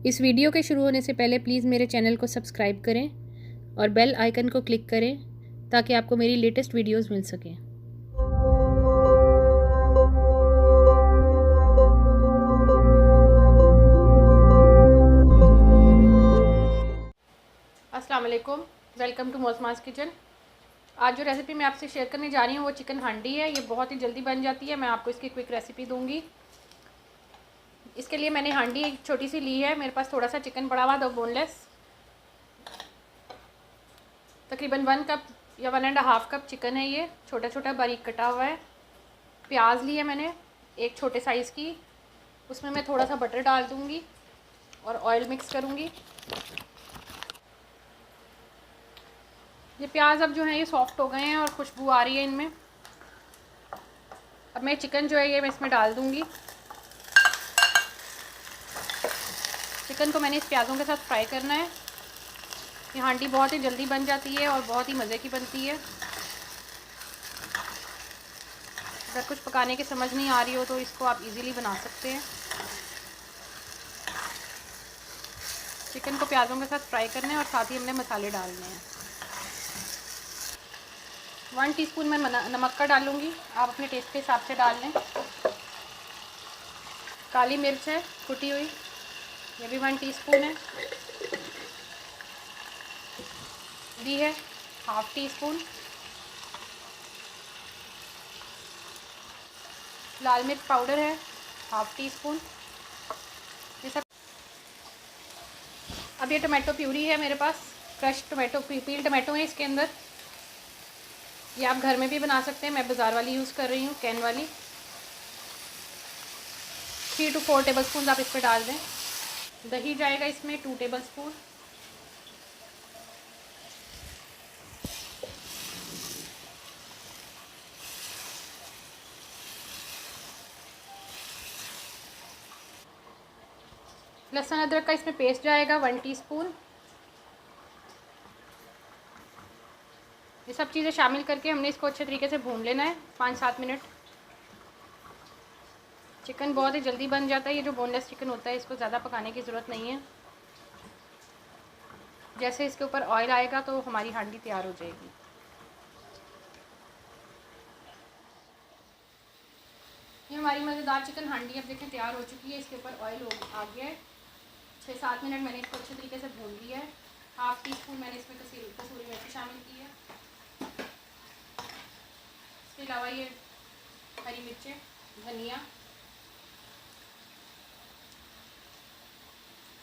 इस वीडियो के शुरू होने से पहले प्लीज़ मेरे चैनल को सब्सक्राइब करें और बेल आइकन को क्लिक करें ताकि आपको मेरी लेटेस्ट वीडियोस मिल सकें। अस्सलाम वालेकुम, वेलकम टू मौसमास किचन। आज जो रेसिपी मैं आपसे शेयर करने जा रही हूँ वो चिकन हांडी है। ये बहुत ही जल्दी बन जाती है। मैं आपको इसकी क्विक रेसिपी दूँगी। इसके लिए मैंने हांडी एक छोटी सी ली है। मेरे पास थोड़ा सा चिकन पड़ा हुआ, 2 बोनलेस, तकरीबन 1 कप या 1.5 कप चिकन है। ये छोटा छोटा बारीक कटा हुआ है। प्याज ली है मैंने एक छोटे साइज़ की। उसमें मैं थोड़ा सा बटर डाल दूँगी और ऑयल मिक्स करूँगी। ये प्याज अब जो है ये सॉफ्ट हो गए हैं और खुशबू आ रही है इनमें। अब मैं चिकन जो है ये मैं इसमें डाल दूँगी। चिकन को मैंने इस प्याज़ों के साथ फ्राई करना है। ये हांडी बहुत ही जल्दी बन जाती है और बहुत ही मज़े की बनती है। अगर कुछ पकाने की समझ नहीं आ रही हो तो इसको आप इजीली बना सकते हैं। चिकन को प्याज़ों के साथ फ्राई करना है और साथ ही हमने मसाले डालने हैं। 1 टीस्पून मैं नमक का डालूँगी, आप अपने टेस्ट के हिसाब से डाल लें। काली मिर्च है कुटी हुई, ये भी 1 टीस्पून है। हल्दी है 1/2 टीस्पून। लाल मिर्च पाउडर है 1/2 टीस्पून। ये सब। अब ये टमाटो प्यूरी है मेरे पास, क्रश टमाटो, पील टमाटो है इसके अंदर। ये आप घर में भी बना सकते हैं, मैं बाज़ार वाली यूज़ कर रही हूँ, कैन वाली। 3 to 4 टेबल स्पून आप इस पर डाल दें। दही जाएगा इसमें 2 टेबल स्पून। लहसुन अदरक का इसमें पेस्ट जाएगा 1 टीस्पून। ये सब चीज़ें शामिल करके हमने इसको अच्छे तरीके से भून लेना है 5-7 मिनट। चिकन बहुत ही जल्दी बन जाता है। ये जो बोनलेस चिकन होता है इसको ज़्यादा पकाने की ज़रूरत नहीं है। जैसे इसके ऊपर ऑयल आएगा तो हमारी हांडी तैयार हो जाएगी। ये हमारी मज़ेदार चिकन हांडी अब देखें तैयार हो चुकी है। इसके ऊपर ऑयल आ गया है। 6-7 मिनट मैंने इसको अच्छे तरीके से भून लिया है। 1/2 टीस्पून मैंने इसमें कसूरी मेथी शामिल की है। इसके अलावा ये हरी मिर्चें, धनिया,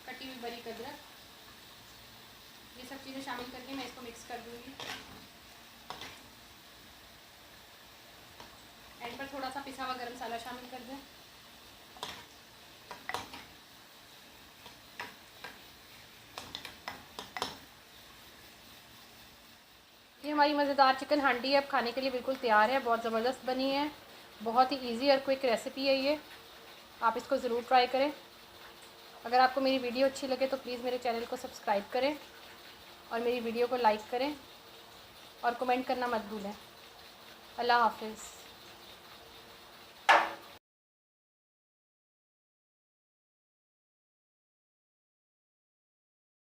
कटी हुई बारीक अदरक, ये सब चीज़ें शामिल करके मैं इसको मिक्स कर दूँगी। एंड पर थोड़ा सा पिसा हुआ गरम मसाला शामिल कर दें। ये हमारी मज़ेदार चिकन हांडी अब खाने के लिए बिल्कुल तैयार है। बहुत ज़बरदस्त बनी है, बहुत ही इजी और क्विक रेसिपी है ये। आप इसको ज़रूर ट्राई करें। अगर आपको मेरी वीडियो अच्छी लगे तो प्लीज़ मेरे चैनल को सब्सक्राइब करें और मेरी वीडियो को लाइक करें और कमेंट करना मत भूलें। अल्लाह हाफ़िज़।